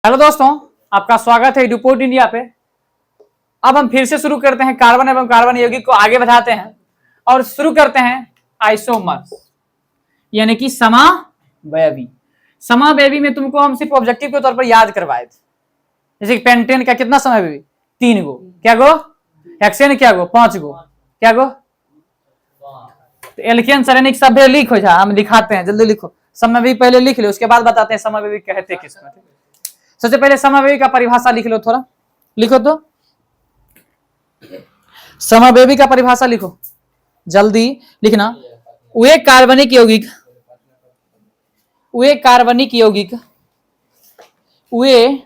Hello दोस्तों, आपका स्वागत है ड्यूपोर्ट इंडिया पे। अब हम फिर से शुरू करते हैं कार्बन एवं कार्बन यौगिक को आगे बढ़ाते हैं और शुरू करते हैं आइसोमर्स यानी कि समावयवी। समावयवी में तुमको हम सिर्फ ऑब्जेक्टिव के तौर पर याद करवाए थे। जैसे कि पेंटेन का कितना समावयवी? 3 गो। क्या गो? हेक्सेन क्या गो? 5 गो। क्या गो? तो एल्केन सरेनिक सब लिख हो जाए, हम दिखाते हैं, जल्दी लिखो। समावयवी पहले लिख लो, उसके बाद बताते हैं समावयवी कहते किसको। सबसे पहले समावयवी का परिभाषा लिख लो, थोड़ा लिखो तो। समावयवी का परिभाषा लिखो, जल्दी लिखना। वे कार्बनिक यौगिक वे कार्बनिक यौगिक वे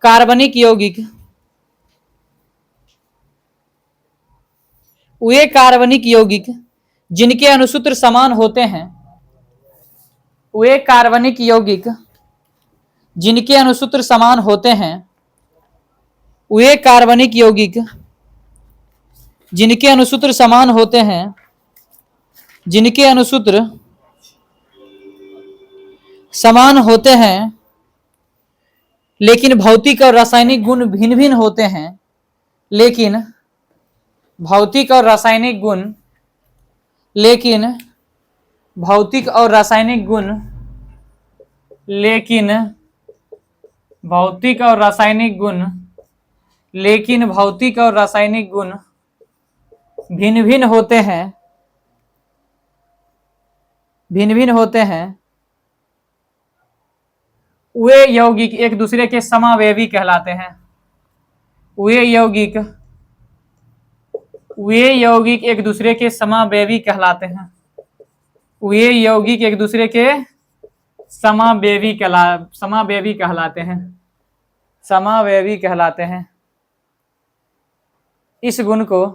कार्बनिक यौगिक वे कार्बनिक यौगिक जिनके अणुसूत्र समान होते हैं। वे कार्बनिक यौगिक जिनके अणुसूत्र समान होते हैं। वे कार्बनिक यौगिक जिनके अणुसूत्र समान होते हैं। जिनके अणुसूत्र समान होते हैं लेकिन भौतिक और रासायनिक गुण भिन्न भिन्न होते हैं। लेकिन भौतिक और रासायनिक गुण लेकिन भौतिक और रासायनिक गुण लेकिन भौतिक और रासायनिक गुण लेकिन भौतिक और रासायनिक गुण भिन्न भिन्न होते हैं। भिन्न भिन्न होते हैं। वे यौगिक एक दूसरे के समावयवी कहलाते हैं। वे यौगिक एक दूसरे के समावयवी कहलाते हैं। वे यौगिक एक दूसरे के समावयवी कहलाते हैं। समावयवी कहलाते हैं। इस गुण को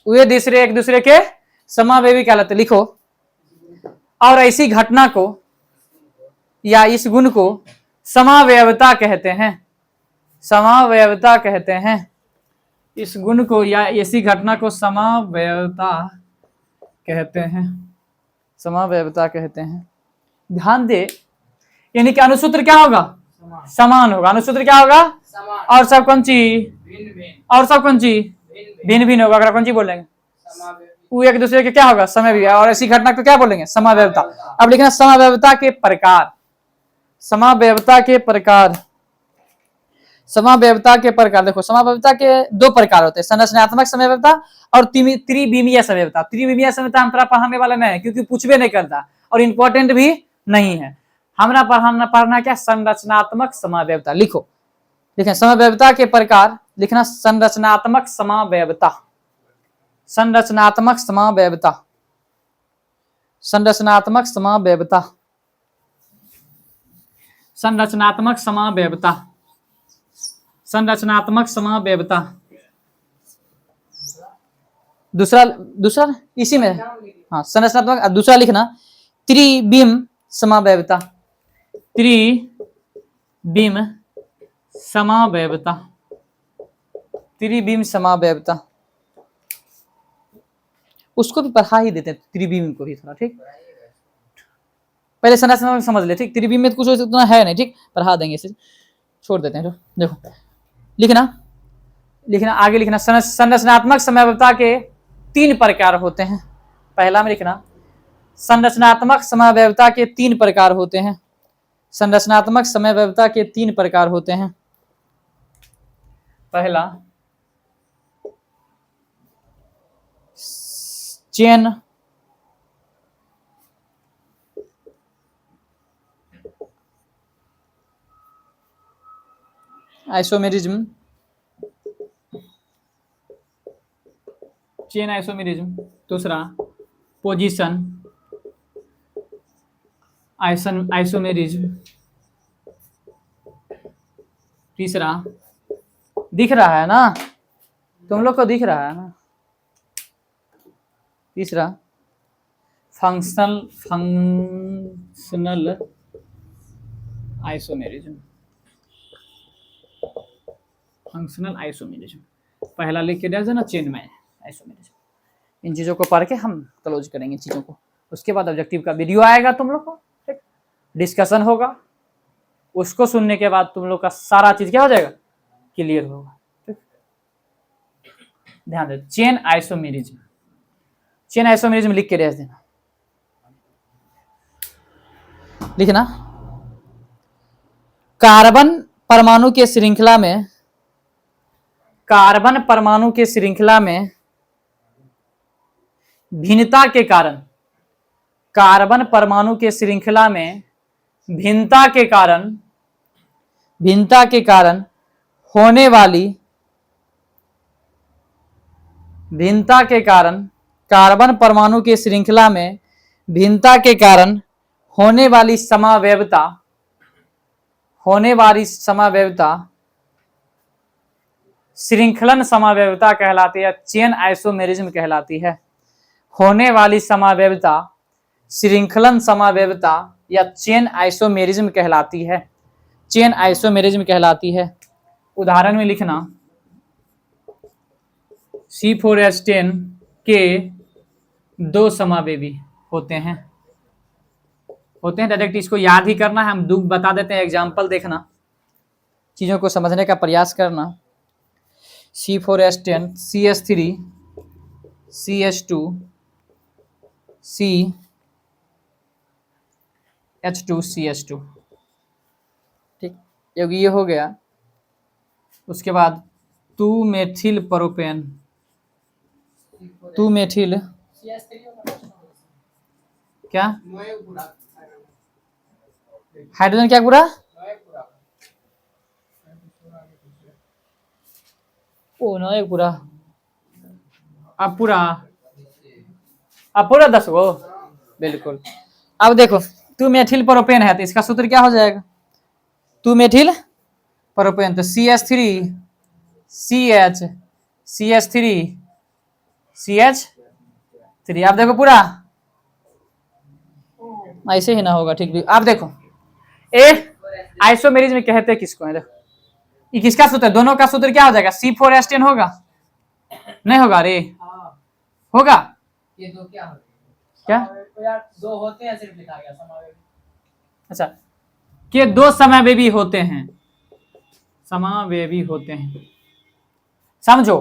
वे दूसरे एक दूसरे के समावयवी कहलाते, लिखो। और ऐसी घटना को या इस गुण को समावयवता कहते हैं। समावयवता कहते हैं। इस गुण को या ऐसी घटना को समावयवता कहते हैं। समावयवता कहते हैं। ध्यान दे, यानी कि अणुसूत्र क्या होगा? समान होगा। अणुसूत्र क्या होगा? और सब कौन चीज? और सब कौन चीज? भिन्न भिन्न होगा। अगर कौन चीज बोलेंगे? वो एक दूसरे के क्या होगा? समय भी। और ऐसी घटना को क्या बोलेंगे? समावयवता। अब लिखना समावयवता के प्रकार। समावयवता के प्रकार। समावयवता के प्रकार देखो, समावयवता के 2 प्रकार होते हैं, संरचनात्मक समावयवता और त्रिविमीय समावयवता। त्रिविमीय समावयवता हम पढ़ाने वाले नहीं है, क्योंकि पूछ भी नहीं करता और इंपॉर्टेंट भी नहीं है। हमरा पढ़ना क्या? संरचनात्मक समावयवता। लिखो, लिखें समावयवता के प्रकार। लिखना संरचनात्मक समावयवता। संरचनात्मक समावयवता। संरचनात्मक समावयवता। संरचनात्मक समावयवता। संरचनात्मक समावयवता। दूसरा इसी में, हाँ, संरचनात्मक। दूसरा लिखना त्रिविम समावयवता। त्रिविम समावयवता। त्रिविम समावयवता। उसको भी पढ़ा ही देते हैं, त्रिविम को भी थोड़ा, ठीक। पहले संरचना में समझ ले, ठीक। त्रिविम में कुछ उतना है नहीं, ठीक, पढ़ा देंगे, इसे छोड़ देते हैं। देखो, लिखना आगे लिखना संरचनात्मक समावयवता के 3 प्रकार होते हैं। पहला में लिखना संरचनात्मक समावयवता के 3 प्रकार होते हैं। संरचनात्मक समावयवता के 3 प्रकार होते हैं। पहला चेन आइसोमेरिज्म। Chain isomerism. दूसरा पोजीशन आइसोमेरिज्म। तीसरा, दिख रहा है ना, तुम लोग को दिख रहा है ना? तीसरा फंक्शनल आइसोमेरिज्म। Functional isomerism. पहला लिख के दे ना चेन में आइसोमेरिज्म। इन चीजों को पढ़ के हम क्लोज करेंगे चीजों को, उसके बाद ऑब्जेक्टिव का वीडियो आएगा तुम लोग को, ठीक, डिस्कशन होगा, उसको सुनने के बाद तुम लोग का सारा चीज क्या हो जाएगा, क्लियर होगा। ठीक, ध्यान दे, चेन आइसोमेरिज्म, चेन आइसोमेरिज्म लिख के दे देना, लिखना। कार्बन परमाणु के श्रृंखला में, कार्बन परमाणु के श्रृंखला में भिन्नता के कारण, कार्बन परमाणु के श्रृंखला में भिन्नता के कारण, भिन्नता के कारण होने वाली, भिन्नता के कारण, कार्बन परमाणु के श्रृंखला में भिन्नता के कारण होने वाली समावयवता, होने वाली समावयवता श्रृंखलन समावयवता कहलाती है, चेन आइसोमेरिज्म कहलाती है। होने वाली समावयवता श्रृंखलन समावयवता या चेन आइसोमेरिज्म कहलाती है, चेन आइसोमेरिज्म कहलाती है। उदाहरण में लिखना, C4H10 के दो समावेवी होते हैं, होते हैं। डायरेक्ट इसको याद ही करना है, हम दो बता देते हैं, एग्जाम्पल देखना, चीजों को समझने का प्रयास करना। C4H10 CH3 CH2 CH2 CH2, ठीक, ये हो गया। उसके बाद 2 मेथिल प्रोपेन, 2 मेथिल क्या, हाइड्रोजन क्या पूरा, ओ ना एक पूरा, अब पूरा, अब पूरा 10 गो, बिल्कुल। अब देखो 2 मेथिल प्रोपेन है तो इसका सूत्र क्या हो जाएगा, 2 मेथिल प्रोपेन, तो CH3 CH CH3 CH3। आप देखो पूरा ऐसे ही ना होगा, ठीक भी। आप देखो ए आइसोमेरिज्म कहते हैं किसको है, देखो ये किसका सूत्र है, दोनों का सूत्र क्या हो जाएगा, C4H10 होगा, नहीं होगा रे, होगा, ये दो क्या होते हैं, क्या यार, दो होते हैं, सिर्फ लिखा गया समावेवी। अच्छा, के दो समावेवी होते हैं, समावेवी होते हैं, समझो।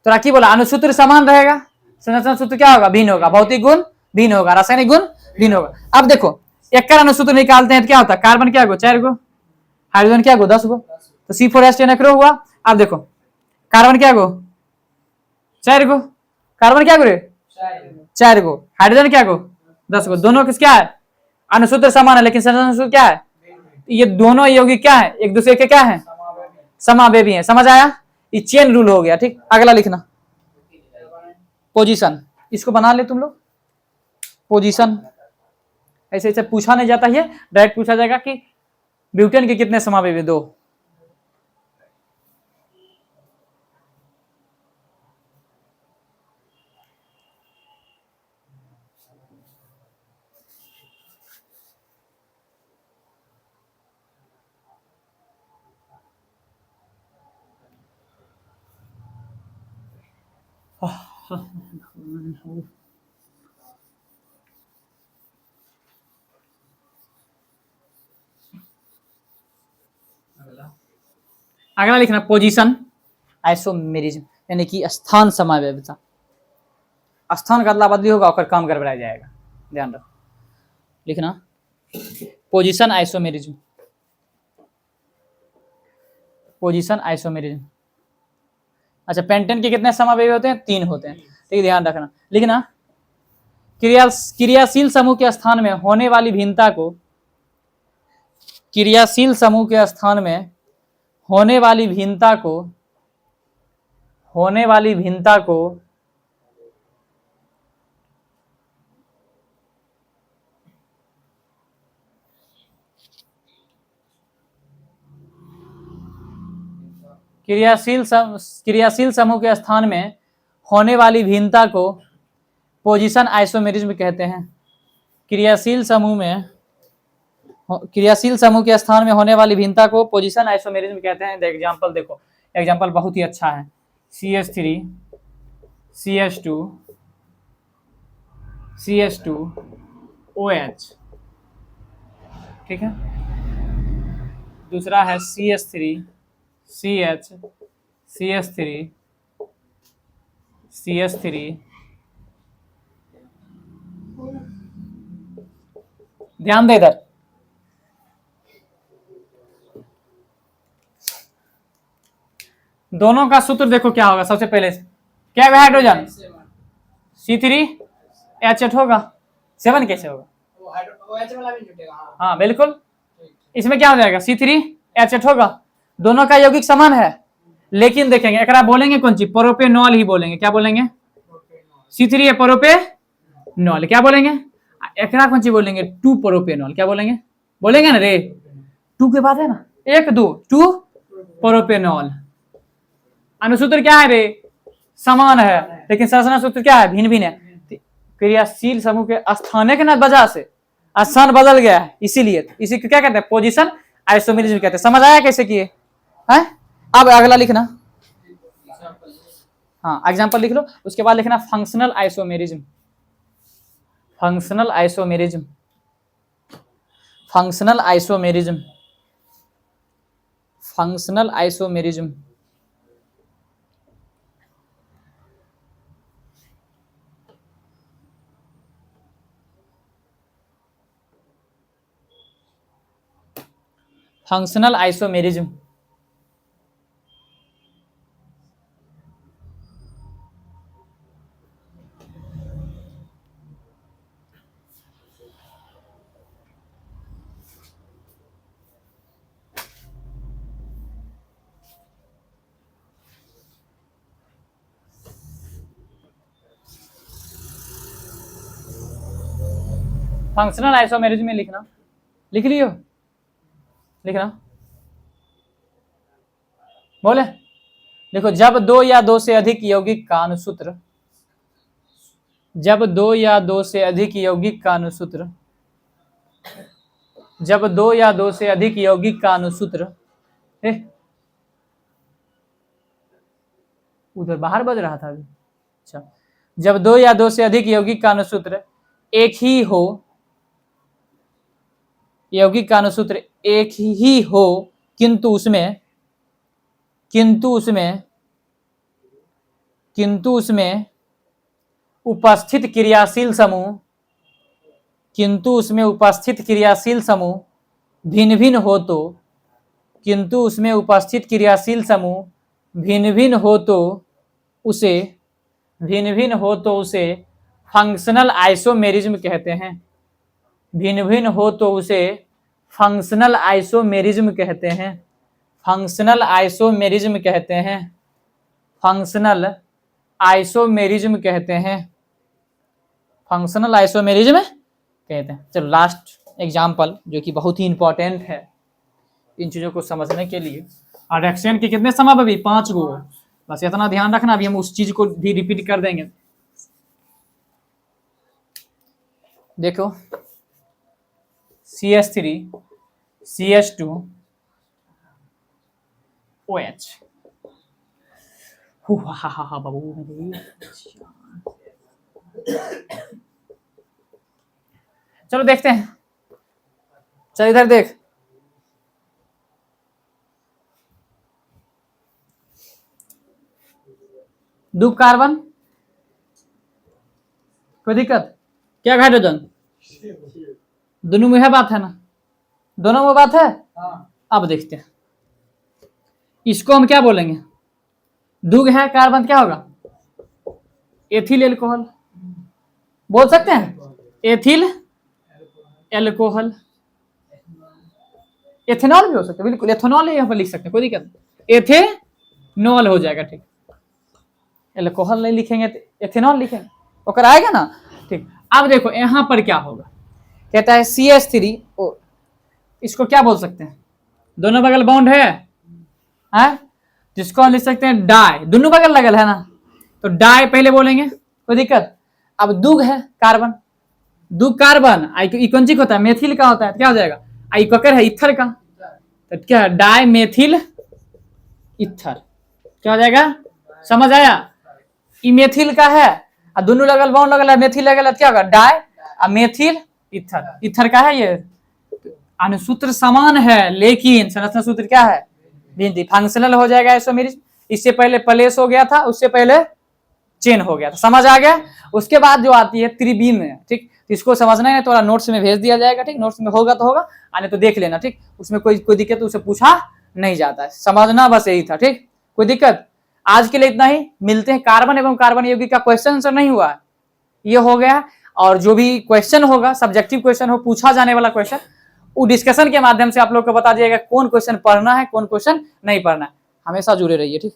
तो राखी बोला अनुसूत्र समान रहेगा, संरचना सूत्र क्या होगा, भिन्न होगा, भौतिक गुण भिन्न होगा, रासायनिक गुण भिन्न होगा। अब देखो एक का अनुसूत्र निकालते हैं तो क्या होता है, कार्बन क्या गो 4 गो, हाइड्रोजन क्या गो 10 गो, तो C4H10 एकरो हुआ। अब देखो कार्बन क्या गो 4 गो, कार्बन क्या गो रे 4 गो, हाइड्रोजन क्या गो 10 गो, दोनों किस क्या है, अनुसूत्र समान है लेकिन संरचना सूत्र क्या है, ये दोनों यौगिक क्या है, एक दूसरे के क्या है, समावेवी है। समझ आया, ये चेन रूल हो गया, ठीक। अगला लिखना पोजीशन, इसको बना ले तुम लोग, पोजीशन। ऐसे ऐसे पूछा नहीं जाता है, डायरेक्ट पूछा जाएगा कि ब्यूटेन के कितने समावेवी, 2। अगला लिखना पोजीशन आइसोमेरिज्म, यानी कि स्थान समावयवता। स्थान का अदला बदली होगा और काम गड़बड़ा जाएगा, ध्यान रखो। लिखना पोजीशन आइसोमेरिज्म, पोजीशन आइसोमेरिज्म। अच्छा, पेंटेन के कितने समावेवी होते हैं, 3 होते हैं, ठीक, ध्यान रखना। लिखना क्रियाशील समूह के स्थान में होने वाली भिन्नता को, क्रियाशील समूह के स्थान में होने वाली भिन्नता को, होने वाली भिन्नता को क्रियाशील समूह के स्थान में होने वाली भिन्नता को पोजीशन आइसोमेरिज्म कहते हैं। क्रियाशील समूह में, क्रियाशील समूह के स्थान में होने वाली भिन्नता को पोजीशन आइसोमेरिज्म कहते हैं। एग्जांपल देखो, एग्जाम्पल बहुत ही अच्छा है, CH3 CH2 CH2 OH, ठीक है। दूसरा है CH3 CH CH3 CH3, ध्यान दे इधर, दोनों का सूत्र देखो क्या होगा। सबसे पहले क्या है हाइड्रोजन, C3H8 होगा, 7 कैसे होगा, हाँ बिल्कुल, इसमें क्या हो जाएगा, C3H8 होगा। दोनों का यौगिक समान है, लेकिन देखेंगे एकरा बोलेंगे कौन चीज, प्रोपेनॉल ही बोलेंगे। क्या बोलेंगे, C3 है प्रोपेनॉल, क्या बोलेंगे, एकरा कौन चीज बोलेंगे, 2 प्रोपेनॉल। क्या बोलेंगे, बोलेंगे ना रे, 2 के बाद है ना 1 2, 2 प्रोपेनॉल। अनुसूत्र क्या है रे, समान है, लेकिन संरचना सूत्र क्या है, भिन्न भिन्न है। क्रियाशील समूह के स्थानिक न वजह से स्थान बदल गया है, इसीलिए इसी को क्या कहते हैं, पोजीशन आइसोमेरिज्म कहते हैं। समझ आया कैसे किए हैं। अब अगला लिखना, हाँ एग्जांपल लिख लो, उसके बाद लिखना functional isomerism. Functional isomerism, functional isomerism, functional isomerism. Functional isomerism, functional isomerism में लिखना, लिख लियो, लिखना, बोले देखो, जब 2 या 2 से अधिक यौगिक का अनुसूत्र, जब 2 या 2 से अधिक यौगिक का अनुसूत्र, जब 2 या 2 से अधिक यौगिक का अनुसूत्र, उधर बाहर बज रहा था अभी, अच्छा, जब 2 या 2 से अधिक यौगिक का अनुसूत्र एक ही हो, यौगिक का अनुसूत्र एक ही हो, किंतु उसमें उपस्थित क्रियाशील समूह, किंतु उसमें उपस्थित क्रियाशील समूह भिन्न भिन्न हो तो, किंतु उसमें उपस्थित क्रियाशील समूह भिन्न भिन्न हो तो उसे, भिन्न भिन्न हो तो उसे फंक्शनल आइसोमेरिज्म कहते हैं। भिन्न भिन्न हो तो उसे फंक्शनल आइसोमेरिज्म कहते हैं। फंक्शनल आइसोमेरिज्म कहते हैं। फंक्शनल आइसोमेरिज्म कहते हैं। फंक्शनल आइसोमेरिज्म कहते हैं। चलो लास्ट एग्जाम्पल जो कि बहुत ही इंपॉर्टेंट है इन चीजों को समझने के लिए। और रिएक्शन के कितने समय अभी 5 गो, बस इतना ध्यान रखना। अभी हम उस चीज को भी रिपीट कर देंगे। देखो CH3 CH2 OH। बाबू चलो देखते हैं। चल इधर देख, दो कार्बन, कोई दिक्कत क्या, हाइड्रोजन, दोनों में है बात है ना, दोनों में बात है। अब देखते हैं इसको हम क्या बोलेंगे, दुग है कार्बन, क्या होगा, एथिल एल्कोहल बोल सकते हैं। एथिल एल्कोहल, एथेनॉल भी हो सकता है, बिल्कुल एथेनॉल यहाँ पर लिख सकते हैं, कोई दिक्कत नहीं, एथेनॉल हो जाएगा। ठीक, एल्कोहल नहीं लिखेंगे तो एथेनॉल लिखेंगे, ओकर आएगा ना। ठीक, अब देखो यहाँ पर क्या होगा, कहता है CH3, इसको क्या बोल सकते हैं, दोनों बगल बॉन्ड है, जिसको हम लिख सकते हैं डाई, दोनों बगल लगल है ना, तो डाई पहले बोलेंगे, कोई दिक्कत। अब दुग है कार्बन, दुग कार्बन, आई कौन सी होता है, मेथिल का होता है, तो क्या हो जाएगा, आई ककर है इथर का, तो क्या है, डाई मेथिल इथर। क्या हो जाएगा, समझ आया। ई मेथिल का है और दोनों लगल बॉन्ड लगल है, मेथिल लगल क्या होगा, डाई और मेथिल ईथर, ईथर का है ये। अनुसूत्र समान है लेकिन संरचना सूत्र क्या है, भिन्न। फंक्शनल हो जाएगा आइसोमेरिज्म, इससे पहले प्लेस हो गया था, उससे पहले चेन हो गया था, समझ आ गया। उसके बाद जो आती है त्रिबीम, ठीक, इसको समझना है थोड़ा नोट्स में भेज दिया जाएगा, ठीक, नोट्स में होगा तो होगा, आने तो देख लेना, ठीक, उसमें कोई दिक्कत उसे पूछा नहीं जाता है, समझना बस यही था, ठीक, कोई दिक्कत। आज के लिए इतना ही, मिलते हैं। कार्बन एवं कार्बन यौगिक का क्वेश्चन आंसर नहीं हुआ, ये हो गया। और जो भी क्वेश्चन होगा, सब्जेक्टिव क्वेश्चन हो, पूछा जाने वाला क्वेश्चन, वो डिस्कशन के माध्यम से आप लोग को बता दिएगा कौन क्वेश्चन पढ़ना है, कौन क्वेश्चन नहीं पढ़ना है। हमेशा जुड़े रहिए, ठीक।